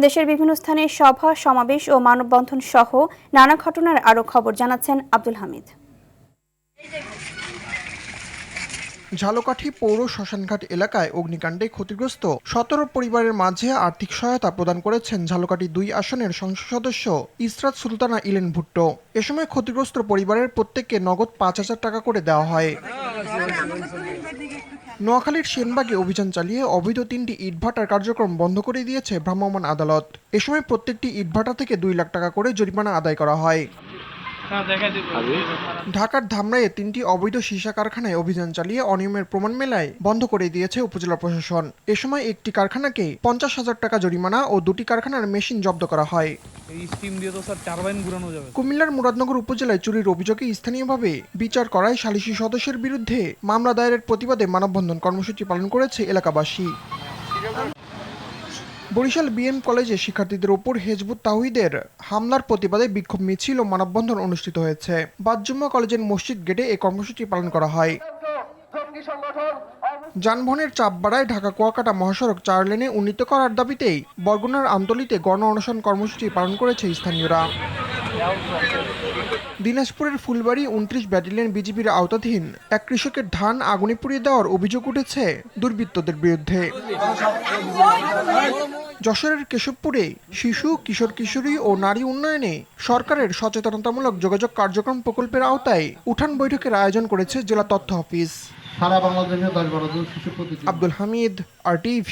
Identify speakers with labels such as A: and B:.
A: দেশের বিভিন্ন স্থানে সভা সমাবেশ ও মানববন্ধন সহ নানা ঘটনার আরও খবর জানাচ্ছেন আব্দুল হামিদ।
B: ঝালকাঠি পৌর শ্মশানঘাট এলাকায় অগ্নিকাণ্ডে ক্ষতিগ্রস্ত ১৭ পরিবারের মাঝে আর্থিক সহায়তা প্রদান করেছেন ঝালকাঠি ২ আসনের সংসদ সদস্য ইসরাত সুলতানা ইলেন ভুট্টো। এ সময় ক্ষতিগ্রস্ত পরিবারের প্রত্যেককে নগদ ৫,০০০ টাকা করে দেওয়া হয়। নোয়াখালীর সেনবাগে অভিযান চালিয়ে অবৈধ ৩টি ইটভাটার কার্যক্রম বন্ধ করে দিয়েছে ভ্রাম্যমাণ আদালত। এ সময় প্রত্যেকটি ইটভাটা থেকে ২ লাখ টাকা করে জরিমানা আদায় করা হয়। ঢাকার ধামরাইয়ে ৩টি অবৈধ সীসা কারখানায় অভিযান চালিয়ে অনিয়মের প্রমাণ মেলায় বন্ধ করে দিয়েছে উপজেলা প্রশাসন। এ সময় একটি কারখানাকে ৫০,০০০ টাকা জরিমানা ও ২টি কারখানার মেশিন জব্দ করা হয়। কুমিল্লার মুরাদনগর উপজেলায় চুরির অভিযোগে স্থানীয়ভাবে বিচার করায় সালিসি সদস্যের বিরুদ্ধে মামলা দায়েরের প্রতিবাদে মানববন্ধন কর্মসূচি পালন করেছে এলাকাবাসী। বরিশাল বিএম কলেজে শিক্ষার্থীদের ওপর হেজবুত তাওহীদের হামলার প্রতিবাদে বিক্ষোভ মিছিল ও মানববন্ধন অনুষ্ঠিত হয়েছে। বাদজুম্মা কলেজের মসজিদ গেটে এই কর্মসূচি পালন করা হয়। যানবাহনের চাপ বাড়ায় ঢাকা কুয়াকাটা মহাসড়ক ৪ লেনে উন্নীত করার দাবিতেই বরগুনার আমতলীতে গণ অনশন কর্মসূচি পালন করেছে স্থানীয়রা। দিনাজপুরের ফুলবাড়ী ২৯ ব্যাটালিয়ন বিজিবির আওতাধীন এক কৃষকের ধান আগুনে পুড়িয়ে দেওয়ার অভিযোগ উঠেছে দুর্বৃত্তদের বিরুদ্ধে। যশোরের কেশবপুরে শিশু, কিশোর কিশোরী ও নারী উন্নয়নে সরকারের সচেতনতামূলক যোগাযোগ কার্যক্রম প্রকল্পের আওতায় উঠান বৈঠকের আয়োজন করেছে জেলা তথ্য অফিস।
C: সারা বাংলাদেশে ১০-১২ জন শিশু প্রতিদিন।
B: আব্দুল হামিদ, RTV।